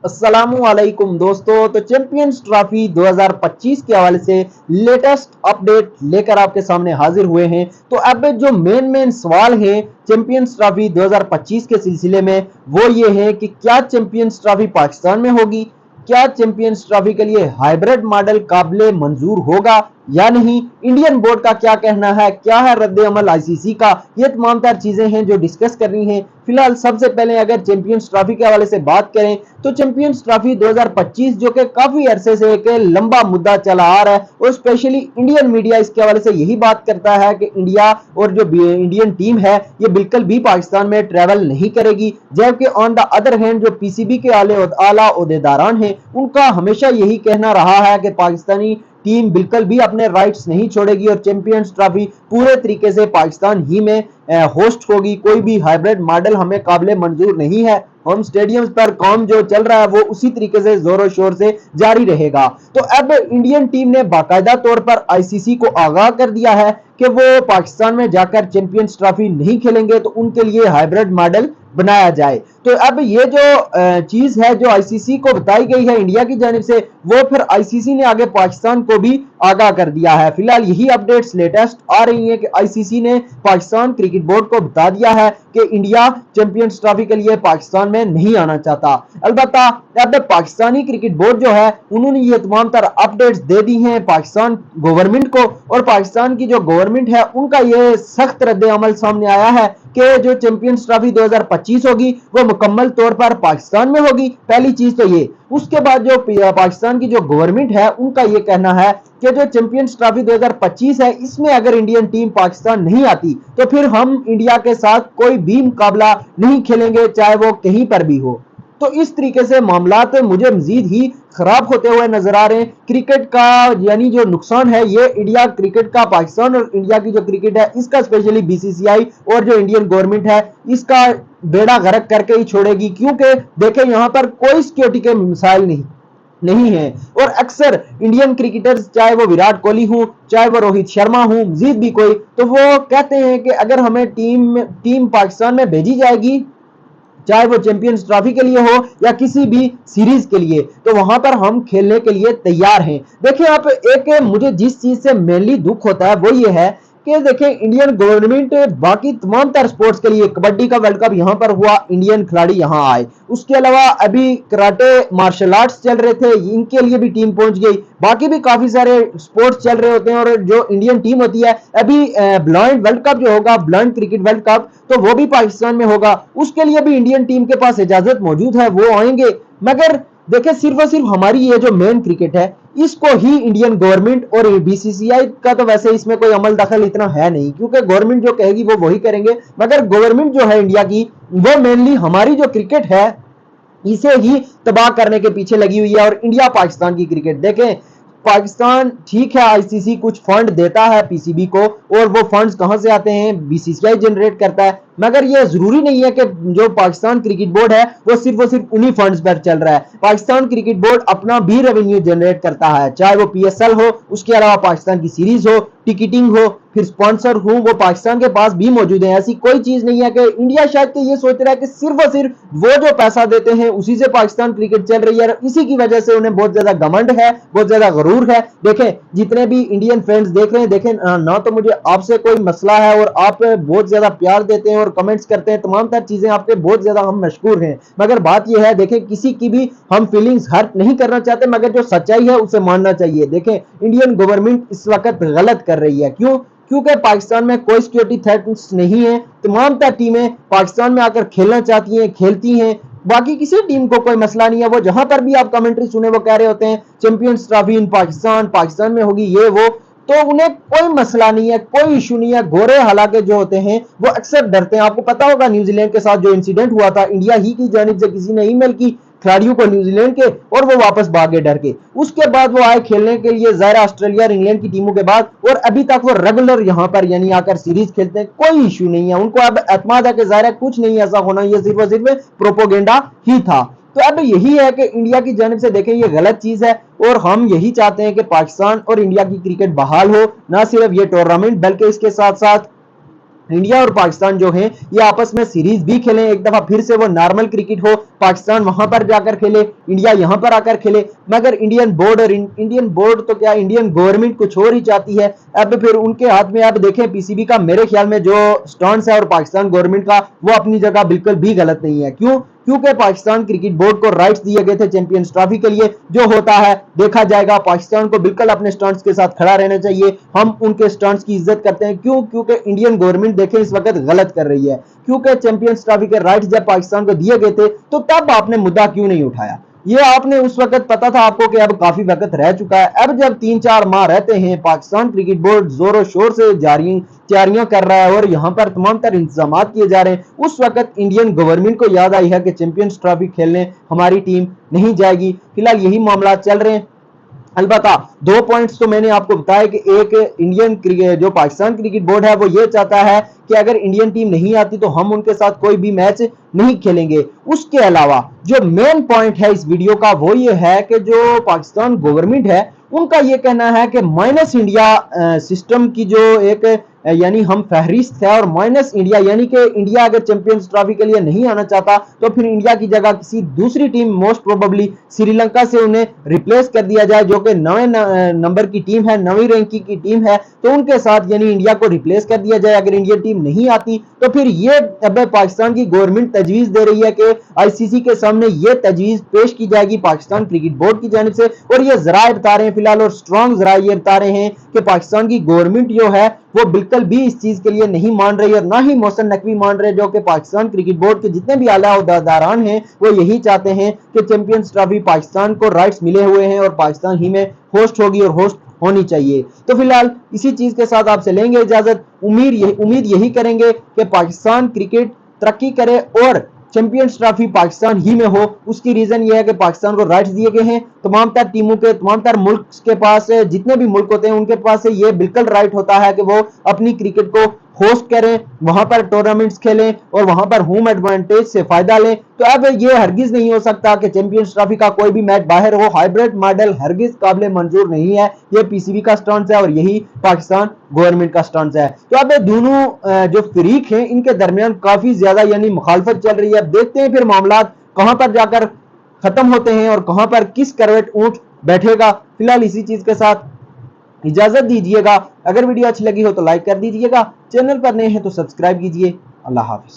अस्सलाम वालेकुम दोस्तों। तो चैंपियंस ट्रॉफी 2025 के हवाले से लेटेस्ट अपडेट लेकर आपके सामने हाजिर हुए हैं। तो अब जो मेन सवाल है चैंपियंस ट्रॉफी 2025 के सिलसिले में वो ये है कि क्या चैंपियंस ट्रॉफी पाकिस्तान में होगी, क्या चैंपियंस ट्रॉफी के लिए हाइब्रिड मॉडल काबिल मंजूर होगा या नहीं, इंडियन बोर्ड का क्या कहना है, क्या है रद्द अमल आईसीसी का, ये तमाम तर चीजें हैं जो डिस्कस करनी है। फिलहाल सबसे पहले अगर चैंपियंस ट्रॉफी के हवाले से बात करें तो चैंपियंस ट्रॉफी 2025 जो कि काफी अरसे से एक लंबा मुद्दा चला आ रहा है और स्पेशली इंडियन मीडिया इसके हवाले से यही बात करता है कि इंडिया और जो इंडियन टीम है ये बिल्कुल भी पाकिस्तान में ट्रेवल नहीं करेगी, जबकि ऑन द अदर हैंड जो पीसीबी के आला ओहदेदारान हैं उनका हमेशा यही कहना रहा है कि पाकिस्तानी टीम बिल्कुल भी अपने राइट्स नहीं छोड़ेगी और चैंपियंस ट्रॉफी पूरे तरीके से पाकिस्तान ही में होस्ट होगी। कोई भी हाइब्रिड मॉडल हमें काबिल मंजूर नहीं है। होम स्टेडियम्स पर काम जो चल रहा है वो उसी तरीके से जोरों शोर से जारी रहेगा। तो अब इंडियन टीम ने बाकायदा तौर पर आईसीसी को आगाह कर दिया है कि वो पाकिस्तान में जाकर चैंपियंस ट्रॉफी नहीं खेलेंगे, तो उनके लिए हाइब्रिड मॉडल बनाया जाए। तो अब ये जो चीज है जो आईसीसी को बताई गई है इंडिया की जानिब से, वो फिर आईसीसी ने आगे पाकिस्तान को भी आगाह कर दिया है। फिलहाल यही अपडेट्स लेटेस्ट आ रही हैं कि आईसीसी ने पाकिस्तान क्रिकेट बोर्ड को बता दिया है कि इंडिया चैंपियंस ट्रॉफी के लिए पाकिस्तान में नहीं आना चाहता। अलबत्ता अब पाकिस्तानी क्रिकेट बोर्ड जो है उन्होंने ये तमाम तरह अपडेट्स दे दी हैं पाकिस्तान गवर्नमेंट को, और पाकिस्तान की जो गवर्नमेंट है उनका ये सख्त रद्द अमल सामने आया है कि जो चैंपियंस ट्रॉफी 2025 होगी वो मुकम्मल तौर पर पाकिस्तान में होगी। पहली चीज तो ये। उसके बाद जो पाकिस्तान की जो गवर्नमेंट है उनका ये कहना है कि जो चैंपियंस ट्रॉफी 2025 है इसमें अगर इंडियन टीम पाकिस्तान नहीं आती तो फिर हम इंडिया के साथ कोई भी मुकाबला नहीं खेलेंगे, चाहे वो कहीं पर भी हो। तो इस तरीके से मामलात मुझे मजीद ही खराब होते हुए नजर आ रहे हैं। क्रिकेट का यानी जो नुकसान है ये इंडिया क्रिकेट का, पाकिस्तान और इंडिया की जो क्रिकेट है इसका स्पेशली बीसीसीआई और जो इंडियन गवर्नमेंट है इसका बेड़ा गर्क करके ही छोड़ेगी, क्योंकि देखें यहाँ पर कोई सिक्योरिटी के मिसाइल नहीं है। और अक्सर इंडियन क्रिकेटर्स, चाहे वो विराट कोहली हो, चाहे वो रोहित शर्मा हो, मजीद भी कोई, तो वो कहते हैं कि अगर हमें टीम पाकिस्तान में भेजी जाएगी, चाहे वो चैंपियंस ट्रॉफी के लिए हो या किसी भी सीरीज के लिए, तो वहां पर हम खेलने के लिए तैयार हैं। देखिए आप, एक मुझे जिस चीज से मेनली दुख होता है वो ये है कि देखें इंडियन गवर्नमेंट बाकी तमाम तर स्पोर्ट्स के लिए, कबड्डी का वर्ल्ड कप यहाँ पर हुआ, इंडियन खिलाड़ी यहाँ आए, उसके अलावा अभी कराटे मार्शल आर्ट्स चल रहे थे, इनके लिए भी टीम पहुंच गई, बाकी भी काफी सारे स्पोर्ट्स चल रहे होते हैं। और जो इंडियन टीम होती है अभी ब्लाइंड वर्ल्ड कप जो होगा, ब्लाइंड क्रिकेट वर्ल्ड कप, तो वो भी पाकिस्तान में होगा, उसके लिए भी इंडियन टीम के पास इजाजत मौजूद है, वो आएंगे। मगर देखिए सिर्फ और सिर्फ हमारी ये जो मेन क्रिकेट है इसको ही इंडियन गवर्नमेंट और बीसीसीआई का तो वैसे इसमें कोई अमल दखल इतना है नहीं, क्योंकि गवर्नमेंट जो कहेगी वो वही करेंगे। मगर गवर्नमेंट जो है इंडिया की वो मेनली हमारी जो क्रिकेट है इसे ही तबाह करने के पीछे लगी हुई है। और इंडिया पाकिस्तान की क्रिकेट देखें, पाकिस्तान ठीक है आईसीसी कुछ फंड देता है पीसीबी को, और वो फंड्स कहां से आते हैं, बीसीसीआई जनरेट करता है, मगर ये जरूरी नहीं है कि जो पाकिस्तान क्रिकेट बोर्ड है वो सिर्फ और सिर्फ उन्हीं फंड्स पर चल रहा है। पाकिस्तान क्रिकेट बोर्ड अपना भी रेवेन्यू जनरेट करता है, चाहे वो पीएसएल हो, उसके अलावा पाकिस्तान की सीरीज हो, टिकटिंग हो, फिर स्पॉन्सर हो, वो पाकिस्तान के पास भी मौजूद है। ऐसी कोई चीज नहीं है कि इंडिया शायद कि ये सोच रहा है कि सिर्फ और सिर्फ वो जो पैसा देते हैं उसी से पाकिस्तान क्रिकेट चल रही है, इसी की वजह से उन्हें बहुत ज्यादा घमंड है, बहुत ज्यादा गरूर है। देखें जितने भी इंडियन फैंस देख रहे हैं, देखें ना तो मुझे आपसे कोई मसला है और आप बहुत ज्यादा प्यार देते हैं और कमेंट्स करते हैं, तमाम तर चीजें आपके बहुत ज्यादा हम मशकूर हैं, मगर बात यह है देखें किसी की भी हम फीलिंग्स हर्ट नहीं करना चाहते, मगर जो सच्चाई है उसे मानना चाहिए। देखें इंडियन गवर्नमेंट इस वक्त गलत कर रही है, क्यों? क्योंकि पाकिस्तान में कोई सिक्योरिटी थ्रेट्स नहीं है, तमाम तर टीमें पाकिस्तान में आकर खेलना चाहती हैं, खेलती हैं, बाकी किसी टीम को कोई मसला नहीं है। वो जहां पर भी आप कमेंट्री सुने वो कह रहे होते हैं चैंपियंस ट्रॉफी इन पाकिस्तान में होगी, ये वो, तो उन्हें कोई मसला नहीं है, कोई इशू नहीं है। गोरे हालांकि जो होते हैं वो अक्सर डरते हैं। आपको पता होगा न्यूजीलैंड के साथ जो इंसिडेंट हुआ था, इंडिया ही की जानिब से किसी ने ईमेल की खिलाड़ियों को न्यूजीलैंड के, और वो वापस भागे डर के, उसके बाद वो आए खेलने के लिए ज़ाहिर ऑस्ट्रेलिया और इंग्लैंड की टीमों के बाद, और अभी तक वो रेगुलर यहाँ पर यानी आकर सीरीज खेलते हैं, कोई इशू नहीं है उनको। अब एतमाद है कि ज़ाहिर कुछ नहीं ऐसा होना, ये सिर्फ और सिर्फ प्रोपोगेंडा ही था। तो अब यही है कि इंडिया की जानिब से देखें ये गलत चीज है, और हम यही चाहते हैं कि पाकिस्तान और इंडिया की क्रिकेट बहाल हो, ना सिर्फ ये टूर्नामेंट बल्कि इसके साथ साथ इंडिया और पाकिस्तान जो हैं ये आपस में सीरीज भी खेलें, एक दफा फिर से वो नॉर्मल क्रिकेट हो, पाकिस्तान वहां पर जाकर खेले, इंडिया यहां पर आकर खेले, मगर इंडियन बोर्ड और इंडियन बोर्ड तो क्या इंडियन गवर्नमेंट कुछ और ही चाहती है। अब फिर उनके हाथ में अब देखें पीसीबी का मेरे ख्याल में जो स्टैंड है और पाकिस्तान गवर्नमेंट का वो अपनी जगह बिल्कुल भी गलत नहीं है। क्यों? क्योंकि पाकिस्तान क्रिकेट बोर्ड को राइट्स दिए गए थे चैंपियंस ट्रॉफी के लिए, जो होता है देखा जाएगा। पाकिस्तान को बिल्कुल अपने स्टैंड्स के साथ खड़ा रहना चाहिए, हम उनके स्टैंड्स की इज्जत करते हैं। क्यों? क्योंकि इंडियन गवर्नमेंट देखें इस वक्त गलत कर रही है, क्योंकि चैंपियंस ट्रॉफी के राइट्स जब पाकिस्तान को दिए गए थे तो तब आपने मुद्दा क्यों नहीं उठाया? ये आपने उस वक्त पता था आपको कि अब काफी वक्त रह चुका है। अब जब 3-4 माह रहते हैं, पाकिस्तान क्रिकेट बोर्ड जोरों शोर से तैयारियां कर रहा है और यहाँ पर तमाम तर इंतजाम किए जा रहे हैं, उस वक्त इंडियन गवर्नमेंट को याद आई है कि चैंपियंस ट्रॉफी खेलने हमारी टीम नहीं जाएगी। फिलहाल यही मामला चल रहे हैं। अलबत्ता 2 पॉइंट्स तो मैंने आपको बताया कि एक इंडियन क्रिकेट जो पाकिस्तान क्रिकेट बोर्ड है वो ये चाहता है कि अगर इंडियन टीम नहीं आती तो हम उनके साथ कोई भी मैच नहीं खेलेंगे। उसके अलावा जो मेन पॉइंट है इस वीडियो का वो ये है कि जो पाकिस्तान गवर्नमेंट है उनका ये कहना है कि माइनस इंडिया सिस्टम की जो एक यानी हम फहरिस्त है, और माइनस इंडिया यानी कि इंडिया अगर चैंपियंस ट्रॉफी के लिए नहीं आना चाहता तो फिर इंडिया की जगह किसी दूसरी टीम, मोस्ट प्रोबेबली श्रीलंका से उन्हें रिप्लेस कर दिया जाए, जो कि 9 नंबर की टीम है, 9वीं रैंकिंग की टीम है, तो उनके साथ यानी इंडिया को रिप्लेस कर दिया जाए अगर इंडियन टीम नहीं आती। तो फिर ये अब पाकिस्तान की गवर्नमेंट तजवीज दे रही है कि आईसीसी के सामने ये तजवीज पेश की जाएगी पाकिस्तान क्रिकेट बोर्ड की जानिब से, और ये जराए बता रहे हैं फिलहाल, और स्ट्रॉन्ग जराए ये बता रहे हैं कि पाकिस्तान की गवर्नमेंट जो है वो बिल्कुल भी इस चीज के लिए नहीं मान रही और ना ही मोहसिन नकवी मान रहे, जो कि पाकिस्तान क्रिकेट बोर्ड के जितने भी आला ओहदेदारान हैं वो यही चाहते हैं कि चैंपियंस ट्रॉफी पाकिस्तान को राइट्स मिले हुए हैं और पाकिस्तान ही में होस्ट होगी और होस्ट होनी चाहिए। तो फिलहाल इसी चीज के साथ आपसे लेंगे इजाजत। उम्मीद यही करेंगे कि पाकिस्तान क्रिकेट तरक्की करे और चैंपियंस ट्रॉफी पाकिस्तान ही में हो। उसकी रीजन यह है कि पाकिस्तान को राइट्स दिए गए हैं, तमाम तर टीमों के, तमाम तर मुल्क के पास, जितने भी मुल्क होते हैं उनके पास ये बिल्कुल राइट होता है कि वो अपनी क्रिकेट को होस्ट करें, वहां पर टूर्नामेंट्स खेलें और वहां पर होम एडवांटेज से फायदा लें। तो अब ये हरगिज नहीं हो सकता कि चैंपियंस ट्रॉफी का कोई भी मैच बाहर हो। हाइब्रिड मॉडल हरगिज काबिल मंजूर नहीं है। ये पीसीबी का स्टांस है और यही पाकिस्तान गवर्नमेंट का स्टांस है। तो अब दोनों जो फरीक हैं इनके दरमियान काफी ज्यादा यानी मुखालफत चल रही है। अब देखते हैं फिर मामला कहां पर जाकर खत्म होते हैं और कहां पर किस करवट ऊंट बैठेगा। फिलहाल इसी चीज के साथ इजाजत दीजिएगा। अगर वीडियो अच्छी लगी हो तो लाइक कर दीजिएगा, चैनल पर नए हैं तो सब्सक्राइब कीजिए। अल्लाह हाफिज।